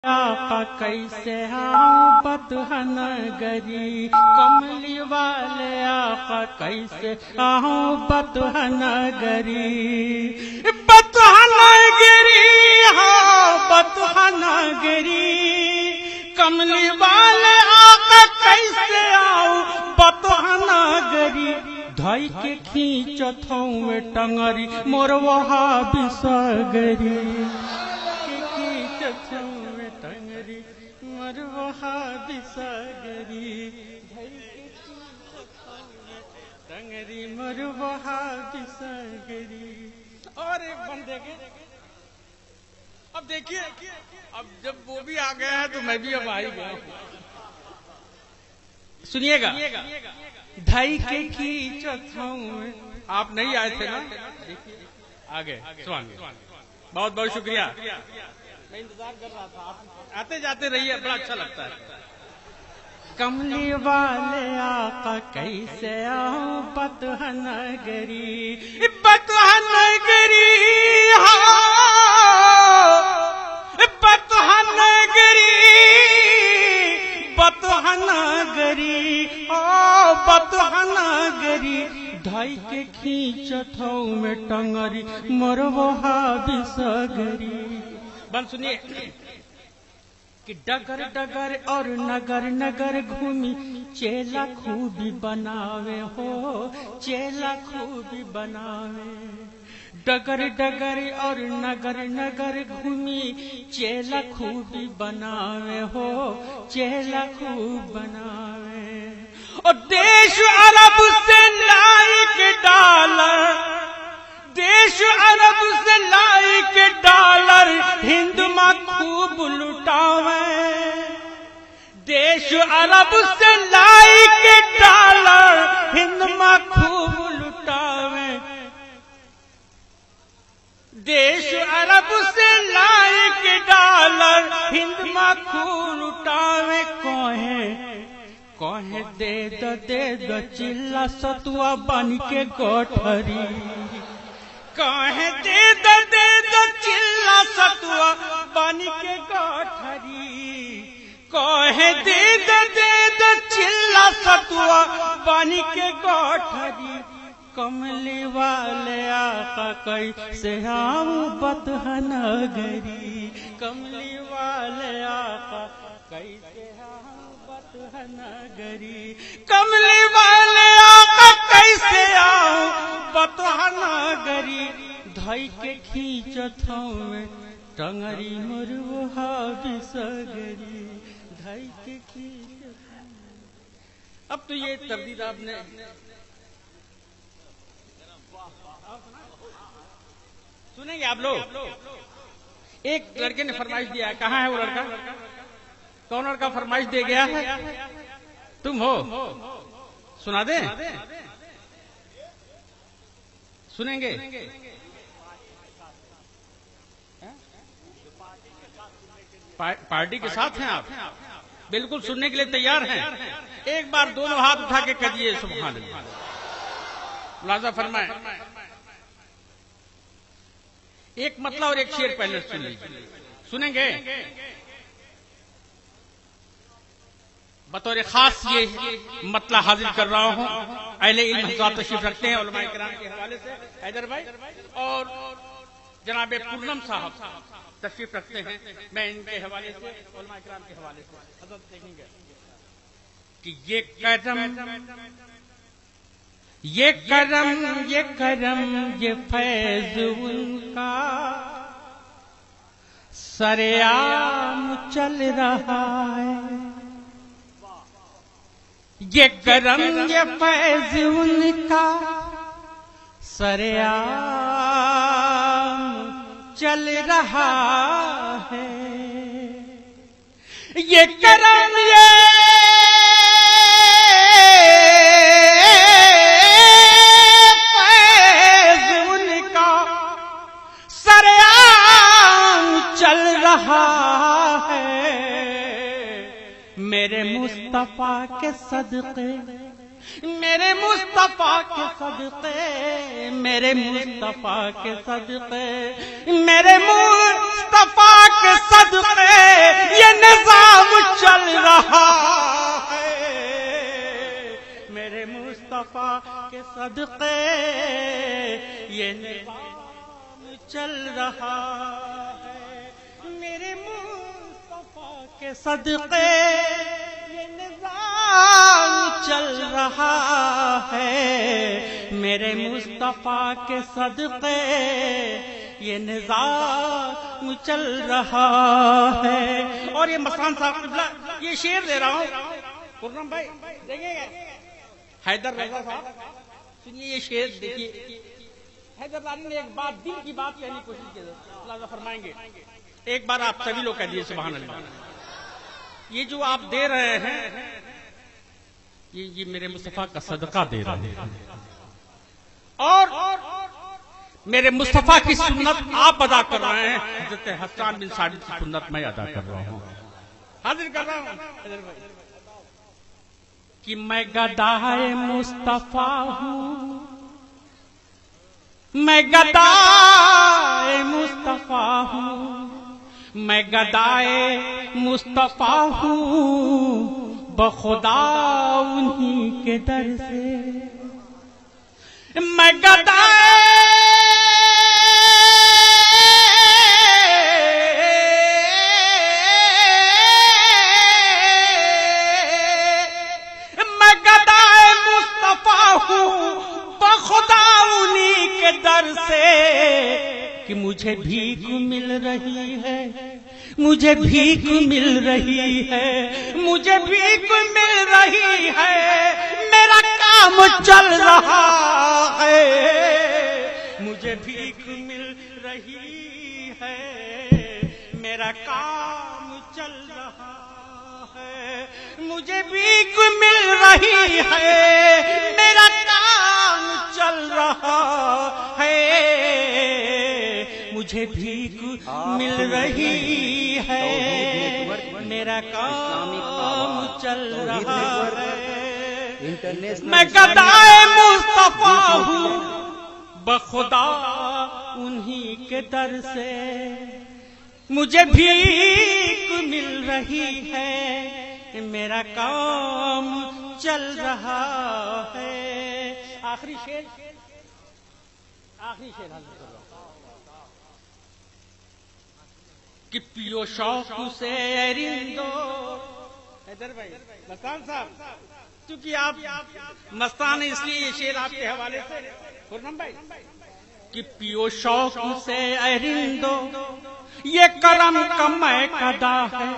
آقا کیسے آؤں بطحہ نگری، کملی والے آقا کیسے آؤں بطحہ نگری، بطحہ نگری ہاں بطحہ نگری، کملی والے آقا کیسے آؤں بطحہ نگری، دھائی کے کھینچت ہوں ٹنگری مور وہابی سگری، ٹنگری مر وہابی سگری، ٹنگری مر وہابی سگری۔ اور ایک بندے کے اب دیکھیے، اب جب وہ بھی آ گیا ہے تو میں بھی اب آ ہی گیا ہوں، سنیے گا۔ ڈھائی کے کھینچت ہوں، آپ نہیں آئے تھے نا، آگے سوان، بہت بہت شکریہ، میں انتظار کر رہا تھا، آپ آتے جاتے رہیے، بڑا اچھا لگتا ہے۔ کملی والے آقا کیسے آؤں بطحہ نگری، بطحہ نگری ہاں بطحہ نگری، بطحہ نگری او بطحہ نگری، دھائی کے کھینچت ہوں میں ٹنگری مر وہابی سگری۔ بند سنیے کہ ڈگر ڈگر اور نگر نگر گھومی، چیلا خوبی بناوے ہو چیلا خوبی بناوے، ڈگر ڈگر اور نگر نگر گھومی، چیلا خوبی بناوے ہو چیلا خوب بناوے، اور دیش عرب سے لائی کے ڈالر، دیش عرب سے لائی کے ڈالر، ہند ماں خوب لٹاوے، دیش عرب سے لائی کے ڈالر، ہند ماں خوب لٹاوے، دیش عرب سے لائی کے ڈالر، ہند ماں خوب لٹاوے، کوہیں دے دو چلا ستوا بن کے گوٹھری، کہیں دے دو چلا ستوا بن کے گوٹھری، کہیں دے دو چلا ستوا بن کے گوٹھری، کملی والے آقا کیسے آؤں بطحہ نگری، کملی والے آقا کیسے آؤں بطحہ نگری، کملی والے آقا کیسے آؤں بطحہ نگری، دھائی کے کھینچت ہوں میں ٹنگری مر وہابی سگری، دھائی کے کھینچت ہوں۔ اب تو یہ تردید آپ نے سنیں گے آپ لوگ۔ ایک لڑکے نے فرمائش دیا ہے، کہاں ہے وہ لڑکا؟ کون لڑکا فرمائش دے گیا ہے؟ تم ہو، سنا دیں؟ سنیں گے؟ پارٹی کے ساتھ ہیں آپ؟ بالکل سننے کے لیے تیار ہیں؟ ایک بار دونوں ہاتھ اٹھا کے کہیے سبحان اللہ، ملاحظہ فرمائیں۔ ایک مطلع اور ایک شعر پہلے سن لیجیے، سنیں گے؟ بطور خاص یہ مطلع حاضر کر رہا ہوں، اہل علم حضرات تشریف رکھتے ہیں علماء کرام کے حوالے سے، حیدر بھائی اور جناب پورنم صاحب تشریف رکھتے ہیں، میں ان کے حوالے سے علماء کرام کے حوالے سے حضرت دیکھیں گے کہ یہ کرم یہ فیض ان کا سرعام چل رہا ہے، یہ کرم یہ فیض ان کا سرعام چل رہا ہے، یہ کرم یہ فیض ان کا سرعام چل رہا ہے، میرے مصطفیٰ کے صدقے، میرے مصطفیٰ کے صدقے، میرے مصطفیٰ کے صدقے، میرے مصطفیٰ کے صدقے، مصطفیٰ کے صدقے یہ نظام چل رہا ہے، میرے مصطفیٰ کے صدقے یہ نظام چل رہا ہے، میرے مصطفیٰ کے صدقے یہ نظام چل رہا ہے۔ اور یہ مستان صاحب قبلہ یہ شعر دے رہا ہوں، خرم بھائی دیکھیں گے، حیدر رضا صاحب سنیے یہ شعر دیکھیے۔ حیدر رضا نے ایک بات دل کی بات کہنے کی کوشش کی، اللہ فرمائیں گے ایک بار آپ سبھی لوگ کہہ دیے سبحان اللہ۔ یہ جو آپ دے رہے ہیں یہ میرے مصطفیٰ کا صدقہ دے رہے ہیں، اور میرے مصطفیٰ کی سنت آپ ادا کر رہے ہیں، حضرت حسان بن ثابت کی سنت میں ادا کر رہا ہوں، حاضر کر رہا ہوں کہ میں گدائے مصطفیٰ ہوں، میں گدائے مصطفیٰ ہوں، میں گدائے مصطفیٰ ہوں، بخدا انہی کے در سے میں گدائے بخدا انہی کے در سے کہ مجھے بھیک مل رہی ہے، مجھے بھیک مل رہی ہے، مجھے بھیک مل رہی ہے، میرا کام چل رہا ہے، مجھے بھیک مل رہی ہے، میرا کام چل رہا ہے، مجھے بھیک مل رہی ہے، میرا کام چل رہا ہے، مجھے بھیک مل رہی ہے، میرا کام چل رہا ہے، میں گدائے مصطفیٰ ہوں، بخدا انہی کے در سے مجھے بھیک مل رہی ہے، میرا کام چل رہا ہے۔ آخری شعر حاضر کر رہا ہوں کہ پیو شوق سے رندو، حیدر بھائی مستان صاحب کیونکہ آپ مستان اس لیے یہ شعر آپ کے حوالے سے، خرم بھائی کہ پیو شوق سے رندو یہ کرم کا میکدہ ہے،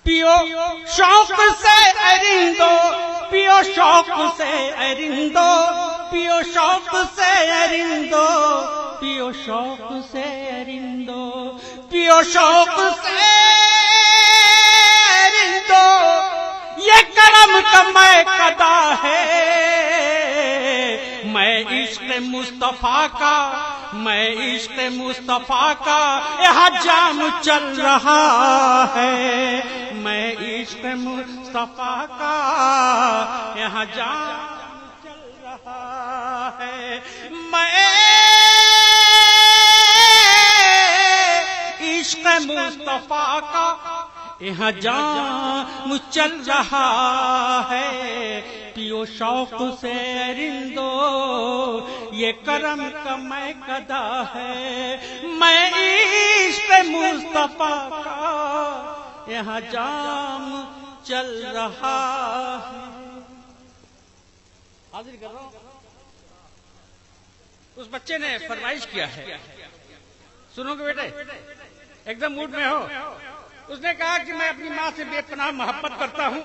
پیو شوق سے ارندو، پیو شوق سے ارندو، پیو شوق سے ارندو، پیو شوق سے ارندو، پیو شوق سے ارندو یہ کرم کا میکدہ ہے، میں عشق مصطفیٰ کا، میں عشق مصطفیٰ کا یہاں جام چل رہا ہے، میں عشق مصطفیٰ کا یہاں جام چل رہا ہے، میں عشق مصطفیٰ کا یہاں جام چل رہا ہے، پیو شوق سے رندو یہ کرم کا میکدہ ہے، میں عشق مصطفیٰ کا یہاں جام چل رہا ہے۔ حاضر کر رہا ہوں اس بچے نے فرمائش کیا ہے، سنو گے بیٹے ایک دم موڈ میں ہو، اس نے کہا کہ میں اپنی ماں سے بے پناہ محبت کرتا ہوں،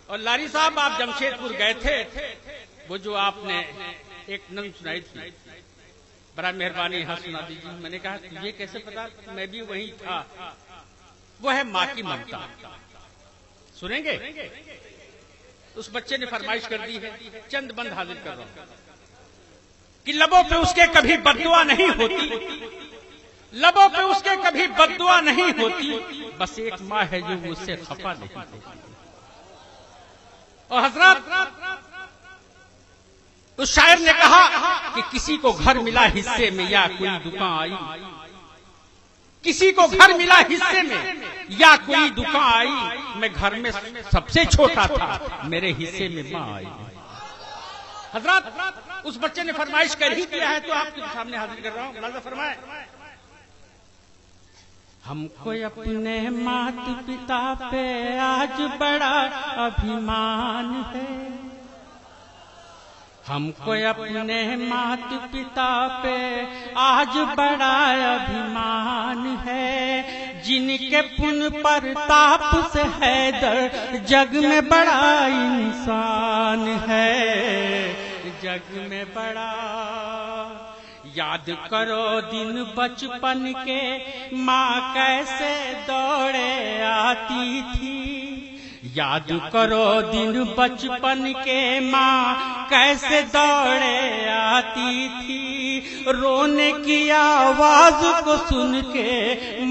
اور لاری صاحب آپ جمشید پور گئے تھے، وہ جو آپ نے ایک نظم سنائی تھی، برائے مہربانی یہاں سنا دیجیے۔ میں نے کہا تجھے کیسے پتا، میں بھی وہیں تھا، وہ ہے ماں کی ممتا، سنیں گے؟ اس بچے نے فرمائش کر دی ہے، چند بند حاضر کر رہا ہوں کہ لبوں پہ اس کے کبھی بددعا نہیں ہوتی، لبوں پہ اس کے کبھی بددعا نہیں ہوتی، بس ایک ماں ہے جو مجھ سے خفا نہیں ہوتی۔ اور حضرات اس شاعر نے کہا کہ کسی کو گھر ملا حصے میں یا کوئی دکان آئی، کسی کو گھر ملا حصے میں یا کوئی دکان آئی، میں گھر میں سب سے چھوٹا تھا، میرے حصے میں ماں آئی۔ حضرات اس بچے نے فرمائش کر ہی دیا ہے تو آپ کے سامنے حاضر کر رہا ہوں. ملاحظہ فرمائیں. ہم کو اپنے مات پتا پہ آج بڑا ابھیمان ہے. ہم کو اپنے مات پتا پہ آج بڑا ابھیمان ہے. جن کے پن پر تاپ سے حیدر جگ میں بڑا انسان ہے. جگ میں بڑا. یاد کرو دن بچپن کے ماں کیسے دوڑے آتی تھی. یاد کرو دن بچپن کے ماں کیسے دوڑے آتی تھی. رونے کی آواز کو سن کے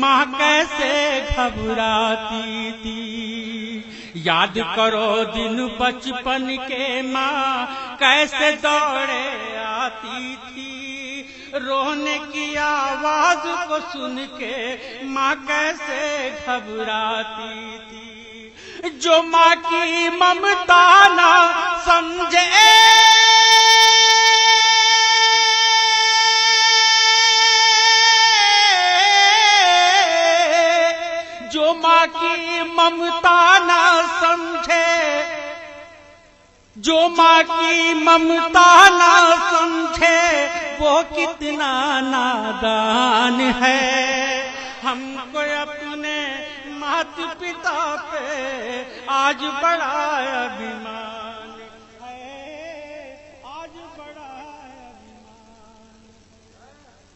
ماں کیسے گھبراتی تھی. یاد کرو دن بچپن کے ماں کیسے دوڑے آتی تھی. رونے کی آواز کو سن کے ماں کیسے گھبراتی تھی. جو ماں کی ممتا نہ سمجھے جو ماں کی ممتا نہ سمجھے جو ماں کی ممتا نہ سمجھے وہ کتنا نادان ہے. ہم کو اپنے مات پتا پہ آج بڑا ابھیمان ہے. آج بڑا ابھیمان.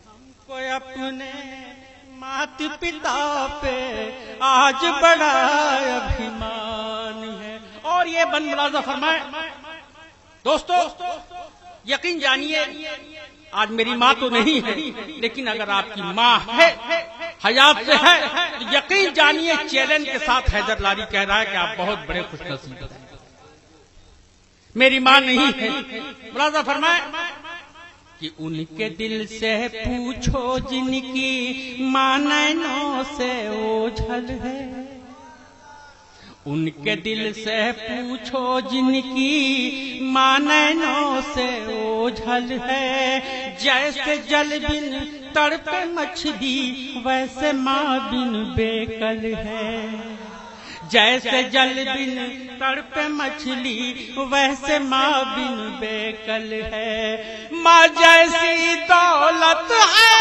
ہم کو اپنے مات پتا پہ آج بڑا ابھیمان ہے. اور یہ بند ملاحظہ فرمائے دوستو، یقین جانیے آج میری ماں تو نہیں ہے، لیکن اگر آپ کی ماں ہے، حیات سے ہے، تو یقین جانیے چیلنج کے ساتھ حیدر لاری کہہ رہا ہے کہ آپ بہت بڑے خوش نصیب ہیں. میری ماں نہیں ہے. ملاحظہ فرمائے کہ ان کے دل سے پوچھو جن کی ماں نینوں سے اوجھل ہے. ان کے دل سے پوچھو جن کی ماں نینوں سے اوجھل ہے. جیسے جل بن تڑپے مچھلی ویسے ماں بن بیکل ہے. جیسے جل بن تڑپے مچھلی ویسے ماں بن بیکل ہے. ماں جیسی دولت ہے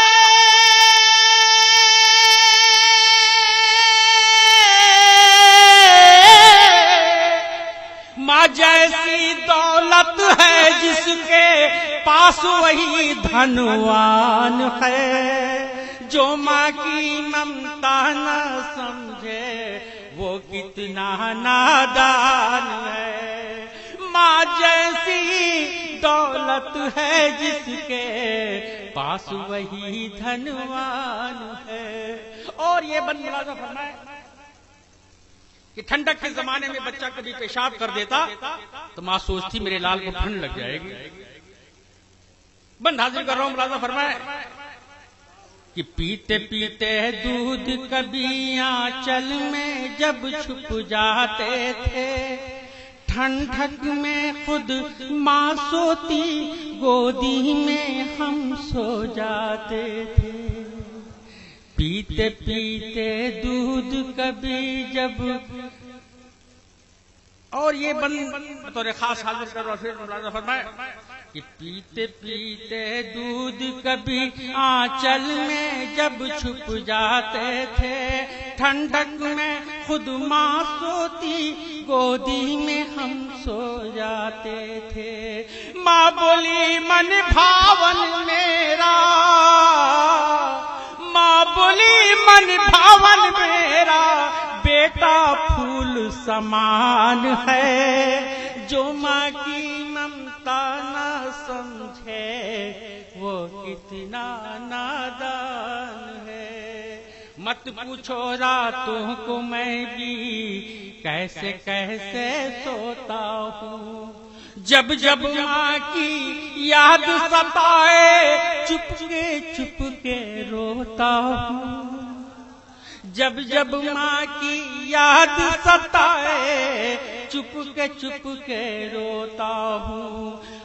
ماں جیسی دولت ہے جس کے پاس وہی دھنوان ہے. جو ماں کی ممتا نہ سمجھے وہ کتنا نادان ہے. ماں جیسی دولت ہے جس کے پاس وہی دھنوان ہے. اور یہ بند ملاحظہ فرمائے کہ ٹھنڈک کے زمانے میں بچہ کبھی پیشاب کر دیتا تو ماں سوچتی میرے لال کو ٹھنڈ لگ جائے گی. بند حاضر کر رہا ہوں. ملاحظہ فرمائے کہ پیتے پیتے دودھ کبھی آنچل میں جب چھپ جاتے تھے. ٹھنڈک میں خود ماں سوتی گودی میں ہم سو جاتے تھے. پیتے پیتے دودھ کبھی جب. اور یہ بند بطور خاص حاضر کر رہا فرمائے کہ پیتے پیتے دودھ کبھی آنچل میں جب چھپ جاتے تھے. ٹھنڈک میں خود ماں سوتی گودی میں ہم سو جاتے تھے. ماں بولی من بھاون میرا ماں بولی من بھاون میرا بیٹا پھول سمان ہے. جو ماں کی ممتا نہ سمجھے وہ کتنا نادان ہے. مت پوچھو راتوں کو میں بھی کیسے کیسے سوتا ہوں. جب جب ماں کی یاد ستائے چپ کے روتا ہوں. جب جب ماں کی یاد ستائے چپ کے روتا ہوں.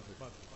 بہت